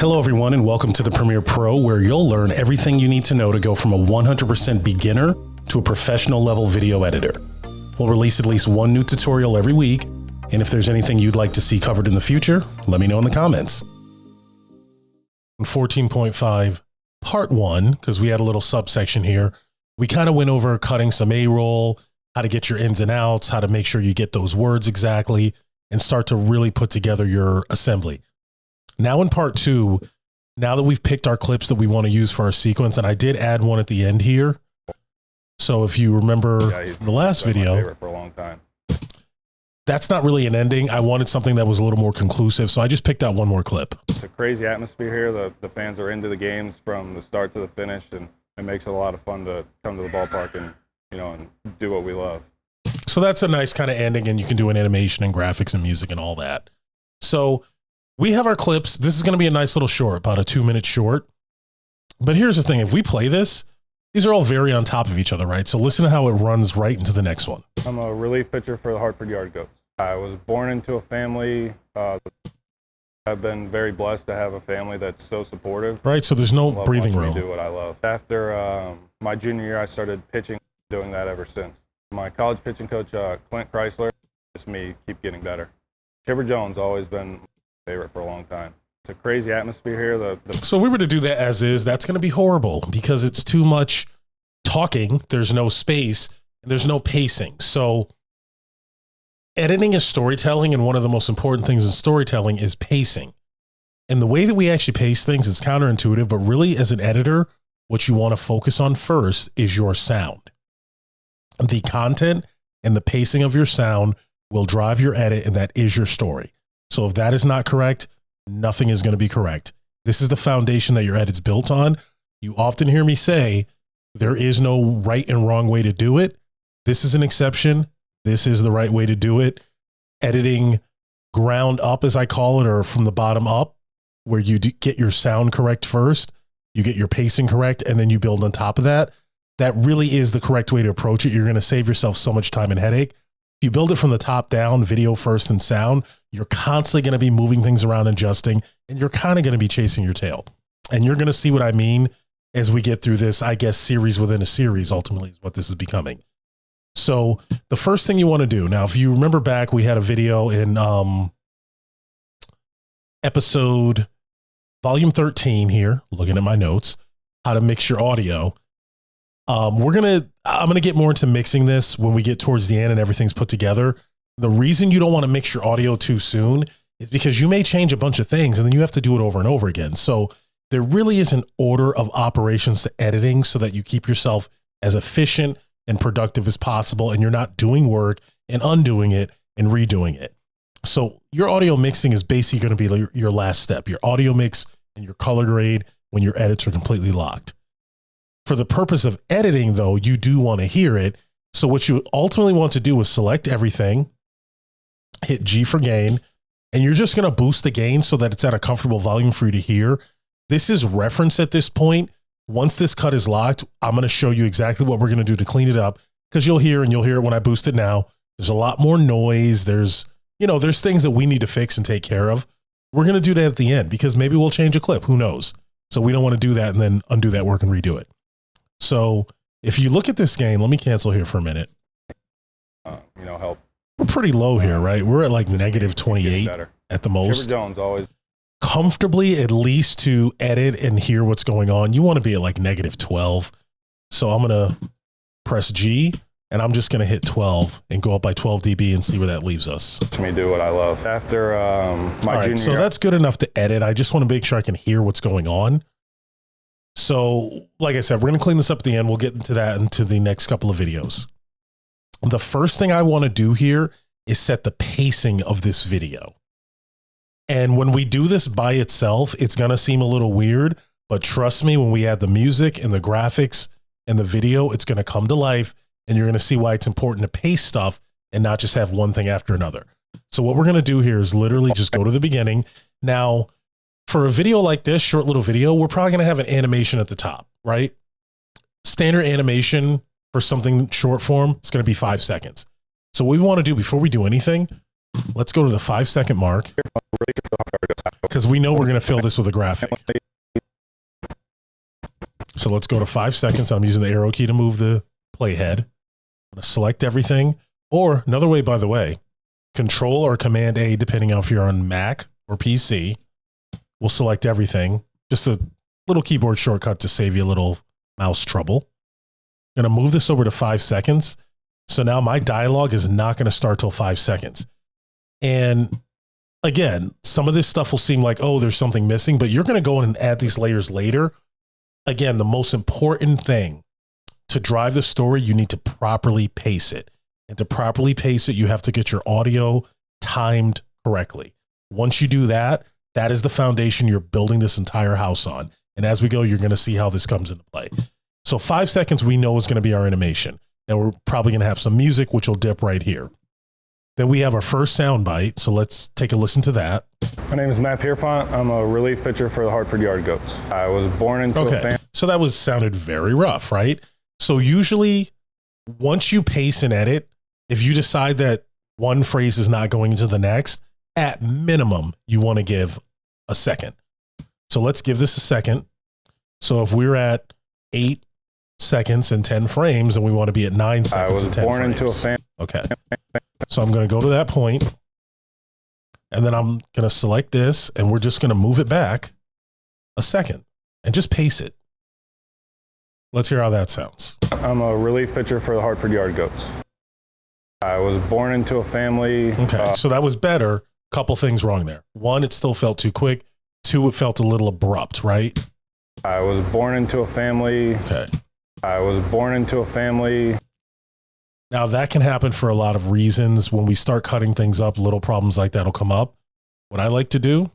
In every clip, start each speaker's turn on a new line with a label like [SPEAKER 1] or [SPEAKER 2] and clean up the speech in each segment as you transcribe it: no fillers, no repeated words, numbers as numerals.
[SPEAKER 1] Hello everyone and welcome to the Premiere Pro, where you'll learn everything you need to know to go from a 100% beginner to a professional level video editor. We'll release at least one new tutorial every week, and if there's anything you'd like to see covered in the future, let me know in the comments. 14.5 part 1, because we had a little subsection here, we kind of went over cutting some A-roll, how to get your ins and outs, how to make sure you get those words exactly, and start to really put together your assembly. Now in part 2, now that we've picked our clips that we want to use for our sequence, and I did add one at the end here. So if you remember the last video,
[SPEAKER 2] my favorite for a long time.
[SPEAKER 1] That's not really an ending. I wanted something that was a little more conclusive, so I just picked out one more clip.
[SPEAKER 2] It's a crazy atmosphere here. The fans are into the games from the start to the finish, and it makes it a lot of fun to come to the ballpark and, you know, and do what we love.
[SPEAKER 1] So that's a nice kind of ending, and you can do an animation and graphics and music and all that. So we have our clips. This is going to be a nice little short, about a 2-minute short. But here's the thing. If we play this, these are all very on top of each other, right? So listen to how it runs right into the next one.
[SPEAKER 2] I'm a relief pitcher for the Hartford Yard Goats. I was born into a family. I've been very blessed to have a family that's so supportive.
[SPEAKER 1] Right, so there's no breathing room.
[SPEAKER 2] Do what I love. After my junior year, I started pitching, doing that ever since. My college pitching coach, Clint Chrysler, just me keep getting better. Chipper Jones always been favorite for a long time. It's a crazy atmosphere here.
[SPEAKER 1] So if we were to do that as is, that's going to be horrible because it's too much talking. There's no space. And there's no pacing. So editing is storytelling, and one of the most important things in storytelling is pacing. And the way that we actually pace things is counterintuitive, but really as an editor, what you want to focus on first is your sound. The content and the pacing of your sound will drive your edit, and that is your story. So if that is not correct, nothing is going to be correct. This is the foundation that your edit's built on. You often hear me say there is no right and wrong way to do it. This is an exception. This is the right way to do it. Editing ground up, as I call it, or from the bottom up, where you get your sound correct first, you get your pacing correct, and then you build on top of that. That really is the correct way to approach it. You're going to save yourself so much time and headache. If you build it from the top down, video first and sound, you're constantly going to be moving things around, adjusting, and you're kind of going to be chasing your tail. And you're going to see what I mean as we get through this, I guess, series within a series, ultimately is what this is becoming. So the first thing you want to do, now, if you remember back, we had a video in episode volume 13 here, looking at my notes, how to mix your audio. I'm going to get more into mixing this when we get towards the end and everything's put together. The reason you don't want to mix your audio too soon is because you may change a bunch of things and then you have to do it over and over again. So there really is an order of operations to editing so that you keep yourself as efficient and productive as possible, and you're not doing work and undoing it and redoing it. So your audio mixing is basically going to be your last step, your audio mix and your color grade when your edits are completely locked. For the purpose of editing, though, you do want to hear it. So what you ultimately want to do is select everything, hit G for gain, and you're just going to boost the gain so that it's at a comfortable volume for you to hear. This is reference at this point. Once this cut is locked, I'm going to show you exactly what we're going to do to clean it up, because you'll hear it when I boost it now. There's a lot more noise. There's things that we need to fix and take care of. We're going to do that at the end because maybe we'll change a clip. Who knows? So we don't want to do that and then undo that work and redo it. So if you look at this game, let me cancel here for a minute.
[SPEAKER 2] Help.
[SPEAKER 1] We're pretty low here, right? We're at like negative 28 at the most.
[SPEAKER 2] Chipper Jones always
[SPEAKER 1] comfortably, at least to edit and hear what's going on. You want to be at like negative 12. So I'm going to press G and I'm just going to hit 12 and go up by 12 dB and see where that leaves us.
[SPEAKER 2] Let me do what I love. After my junior year.
[SPEAKER 1] So that's good enough to edit. I just want to make sure I can hear what's going on. So like I said, we're going to clean this up at the end. We'll get into that into the next couple of videos. The first thing I want to do here is set the pacing of this video. And when we do this by itself, it's going to seem a little weird, but trust me, when we add the music and the graphics and the video, it's going to come to life, and you're going to see why it's important to pace stuff and not just have one thing after another. So what we're going to do here is literally just go to the beginning. Now, for a video like this, short little video, we're probably going to have an animation at the top, right? Standard animation for something short form is going to be 5 seconds. So what we want to do before we do anything, let's go to the 5-second mark. because we know we're going to fill this with a graphic. So let's go to 5 seconds. I'm using the arrow key to move the playhead. I'm going to select everything. Or another way, by the way, Control or Command A, depending on if you're on Mac or PC, will select everything. Just a little keyboard shortcut to save you a little mouse trouble. I'm going to move this over to 5 seconds. So now my dialogue is not going to start till 5 seconds. And again, some of this stuff will seem like, oh, there's something missing, but you're going to go in and add these layers later. Again, the most important thing to drive the story, you need to properly pace it. And to properly pace it, you have to get your audio timed correctly. Once you do that, that is the foundation you're building this entire house on. And as we go, you're going to see how this comes into play. So 5 seconds, we know is going to be our animation. And we're probably going to have some music, which will dip right here. Then we have our first sound bite. So let's take a listen to that.
[SPEAKER 2] My name is Matt Pierpont. I'm a relief pitcher for the Hartford Yard Goats. I was born into a family.
[SPEAKER 1] So that sounded very rough, right? So usually once you pace and edit, if you decide that one phrase is not going into the next, at minimum, you want to give a second. So let's give this a second. So if we're at 8 seconds and 10 frames and we want to be at 9 seconds and 10 frames. I was born into a family. Okay. So I'm going to go to that point and then I'm going to select this and we're just going to move it back a second and just pace it. Let's hear how that sounds.
[SPEAKER 2] I'm a relief pitcher for the Hartford Yard Goats. I was born into a family.
[SPEAKER 1] Okay, so that was better. Couple things wrong there. One, it still felt too quick. Two, it felt a little abrupt, right?
[SPEAKER 2] I was born into a family.
[SPEAKER 1] Okay.
[SPEAKER 2] I was born into a family.
[SPEAKER 1] Now, that can happen for a lot of reasons. When we start cutting things up, little problems like that will come up. What I like to do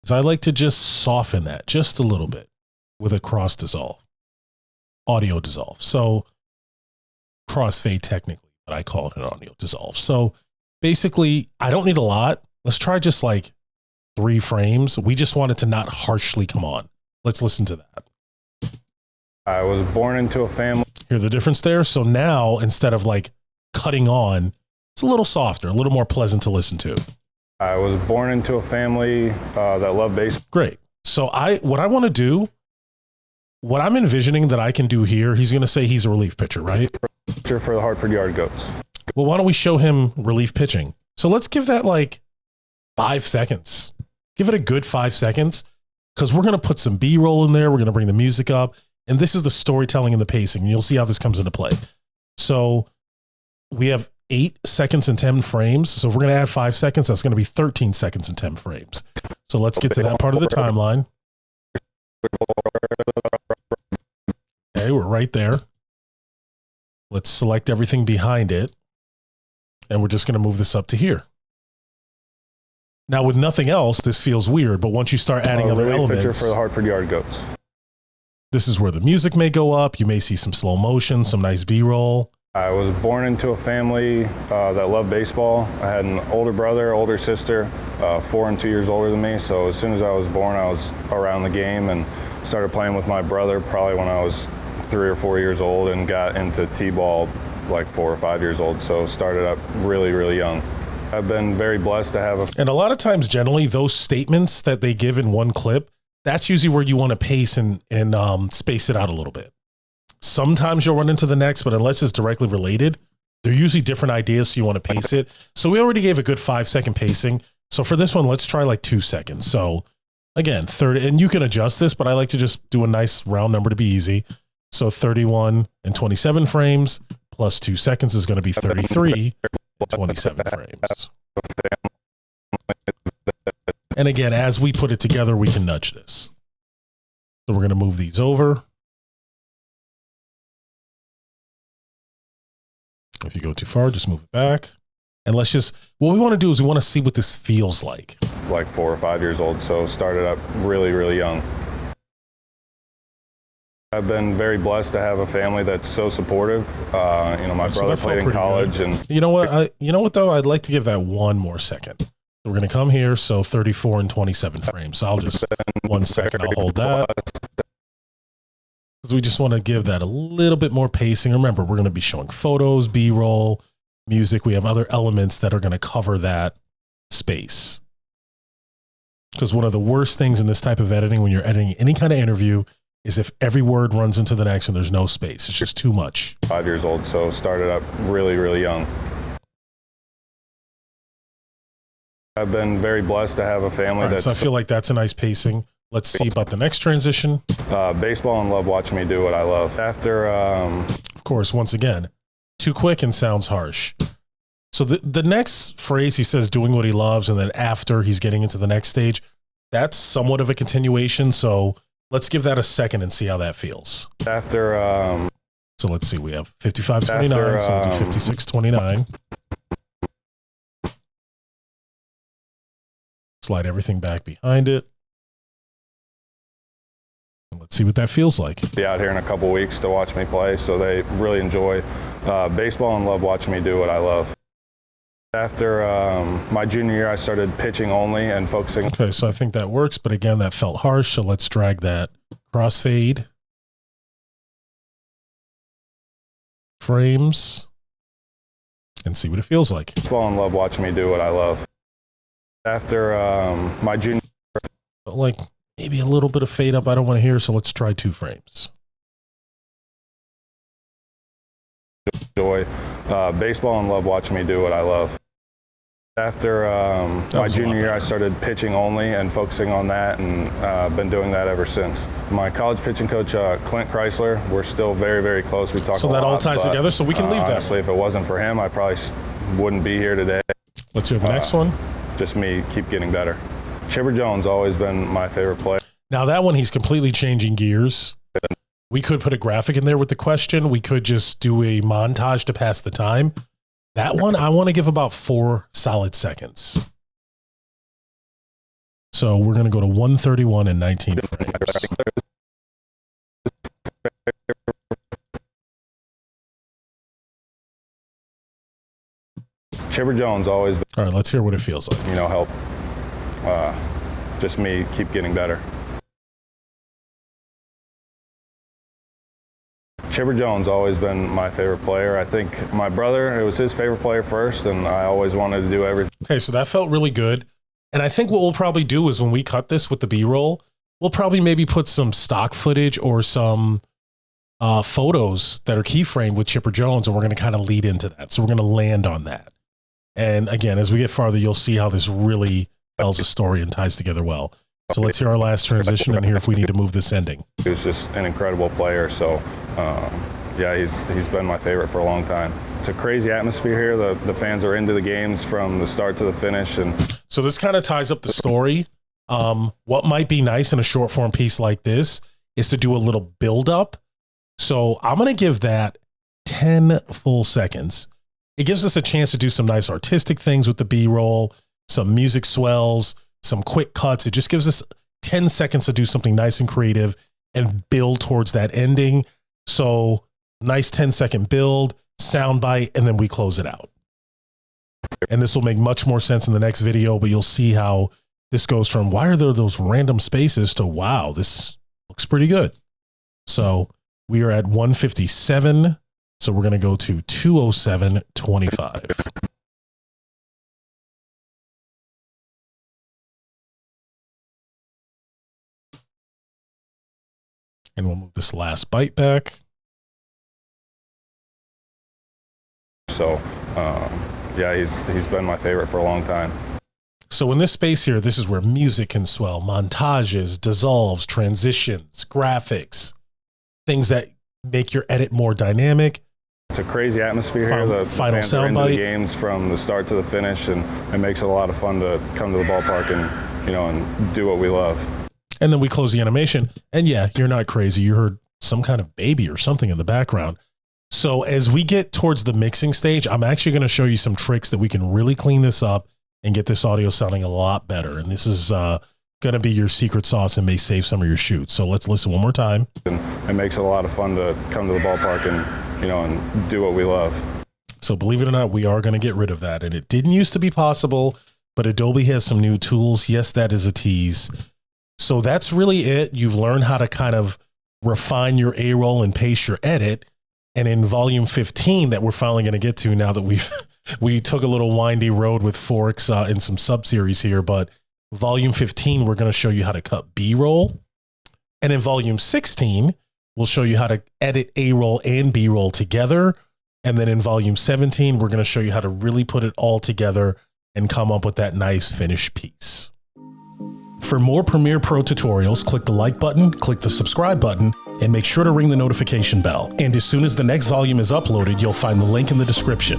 [SPEAKER 1] is I like to just soften that just a little bit with a cross dissolve, audio dissolve. So crossfade technically, but I call it an audio dissolve. So basically, I don't need a lot. Let's try just like 3 frames. We just want it to not harshly come on. Let's listen to that.
[SPEAKER 2] I was born into a family.
[SPEAKER 1] Hear the difference there? So now, instead of like cutting on, it's a little softer, a little more pleasant to listen to.
[SPEAKER 2] I was born into a family that loved baseball.
[SPEAKER 1] Great. So what I want to do, what I'm envisioning that I can do here, he's going to say he's a relief pitcher, right?
[SPEAKER 2] Pitcher for the Hartford Yard Goats.
[SPEAKER 1] Well, why don't we show him relief pitching? So let's give that like 5 seconds. Give it a good 5 seconds because we're going to put some B-roll in there. We're going to bring the music up. And this is the storytelling and the pacing. And you'll see how this comes into play. So we have 8 seconds and 10 frames. So if we're going to add 5 seconds, that's going to be 13 seconds and 10 frames. So let's get to that part of the timeline. Okay, we're right there. Let's select everything behind it. And we're just going to move this up to here. Now, with nothing else, this feels weird. But once you start adding other elements.
[SPEAKER 2] Pitcher for the Hartford Yard Goats.
[SPEAKER 1] This is where the music may go up. You may see some slow motion, some nice B-roll.
[SPEAKER 2] I was born into a family that loved baseball. I had an older brother, older sister, 4 and 2 years older than me. So as soon as I was born, I was around the game and started playing with my brother probably when I was 3 or 4 years old and got into T-ball like 4 or 5 years old. So started up really, really young. I've been very blessed to have
[SPEAKER 1] And a lot of times, generally, those statements that they give in one clip, that's usually where you want to pace and space it out a little bit. Sometimes you'll run into the next, but unless it's directly related, they're usually different ideas, so you want to pace it. So we already gave a good 5 second pacing. So for this one, let's try like 2 seconds. So again, 30, and you can adjust this, but I like to just do a nice round number to be easy. So 31 and 27 frames plus 2 seconds is going to be 33 and 27 frames. And again, as we put it together, we can nudge this. So we're going to move these over. If you go too far, just move it back. And let's just, what we want to do is we want to see what this feels like.
[SPEAKER 2] Like 4 or 5 years old, so started up really, really young. I've been very blessed to have a family that's so supportive. My brother played in college, and
[SPEAKER 1] you know what though, I'd like to give that one more second. We're going to come here, so 34 and 27 frames. So I'll just 1 second. I'll hold that because we just want to give that a little bit more pacing. Remember, we're going to be showing photos, B-roll, music. We have other elements that are going to cover that space. Because one of the worst things in this type of editing, when you're editing any kind of interview, is if every word runs into the next and there's no space. It's just too much.
[SPEAKER 2] 5 years old, so started up really, really young. I've been very blessed to have a family
[SPEAKER 1] All right, so I feel like that's a nice pacing. Let's see about the next transition.
[SPEAKER 2] Baseball and love watching me do what I love. After,
[SPEAKER 1] of course, once again, too quick and sounds harsh. So the next phrase, he says doing what he loves, and then after he's getting into the next stage, that's somewhat of a continuation. So let's give that a second and see how that feels.
[SPEAKER 2] After,
[SPEAKER 1] so let's see, we have 55:29, so we'll do 56:29. Slide everything back behind it. And let's see what that feels like.
[SPEAKER 2] Be out here in a couple weeks to watch me play, so they really enjoy baseball and love watching me do what I love. After my junior year, I started pitching only and focusing.
[SPEAKER 1] Okay, so I think that works, but again, that felt harsh, so let's drag that crossfade. Frames. And see what it feels like.
[SPEAKER 2] Baseball and love watching me do what I love. After my junior year,
[SPEAKER 1] but like maybe a little bit of fade up I don't want to hear, so let's try 2 frames.
[SPEAKER 2] Enjoy baseball and love watching me do what I love. After my junior year, I started pitching only and focusing on that, and been doing that ever since. My college pitching coach, Clint Chrysler, we're still very, very close. We talk
[SPEAKER 1] so
[SPEAKER 2] a
[SPEAKER 1] that
[SPEAKER 2] lot,
[SPEAKER 1] all ties together, so we can leave that.
[SPEAKER 2] Honestly, if it wasn't for him, I probably wouldn't be here today.
[SPEAKER 1] Let's hear the next one.
[SPEAKER 2] Just me keep getting better. Chipper Jones always been my favorite player.
[SPEAKER 1] Now that one, he's completely changing gears. We could put a graphic in there with the question. We could just do a montage to pass the time. That one, I want to give about 4 solid seconds. So we're going to go to 131 and 19 frames.
[SPEAKER 2] Chipper Jones always been,
[SPEAKER 1] all right, let's hear what it feels like.
[SPEAKER 2] help just me keep getting better. Chipper Jones always been my favorite player. I think my brother, it was his favorite player first, and I always wanted to do everything.
[SPEAKER 1] Okay, so that felt really good. And I think what we'll probably do is when we cut this with the B-roll, we'll probably maybe put some stock footage or some photos that are keyframed with Chipper Jones, and we're going to kind of lead into that. So we're going to land on that. And again, as we get farther, you'll see how this really tells a story and ties together well. So let's hear our last transition and hear if we need to move this ending.
[SPEAKER 2] He was just an incredible player. So, yeah, he's been my favorite for a long time. It's a crazy atmosphere here. The fans are into the games from the start to the finish. And
[SPEAKER 1] so this kind of ties up the story. What might be nice in a short form piece like this is to do a little build up. So I'm going to give that 10 full seconds. It gives us a chance to do some nice artistic things with the B-roll, some music swells, some quick cuts. It just gives us 10 seconds to do something nice and creative and build towards that ending. So nice 10-second build, soundbite, and then we close it out. And this will make much more sense in the next video, but you'll see how this goes from why are there those random spaces to wow, this looks pretty good. So we are at 157. So we're going to go to 207.25. And we'll move this last bite back.
[SPEAKER 2] so, yeah, he's been my favorite for a long time.
[SPEAKER 1] So in this space here, this is where music can swell, montages, dissolves, transitions, graphics, things that make your edit more dynamic.
[SPEAKER 2] It's a crazy atmosphere here. The
[SPEAKER 1] final
[SPEAKER 2] fans are into the
[SPEAKER 1] soundbite.
[SPEAKER 2] games from the start to the finish, and it makes it a lot of fun to come to the ballpark and, and do what we love.
[SPEAKER 1] And then we close the animation. And yeah, you're not crazy. You heard some kind of baby or something in the background. So as we get towards the mixing stage, I'm actually going to show you some tricks that we can really clean this up and get this audio sounding a lot better. And this is going to be your secret sauce and may save some of your shoots. So let's listen one more time.
[SPEAKER 2] And it makes it a lot of fun to come to the ballpark and, and do what we love.
[SPEAKER 1] So believe it or not, we are going to get rid of that. And it didn't used to be possible, but Adobe has some new tools. Yes, that is a tease. So that's really it. You've learned how to kind of refine your A-roll and pace your edit. And in volume 15 that we're finally going to get to now that we took a little windy road with Forks in some sub-series here, but Volume 15, we're going to show you how to cut B-roll. And in volume 16, we'll show you how to edit A-roll and B-roll together. And then in volume 17, we're going to show you how to really put it all together and come up with that nice finished piece. For more Premiere Pro tutorials, click the like button, click the subscribe button, and make sure to ring the notification bell. And as soon as the next volume is uploaded, you'll find the link in the description.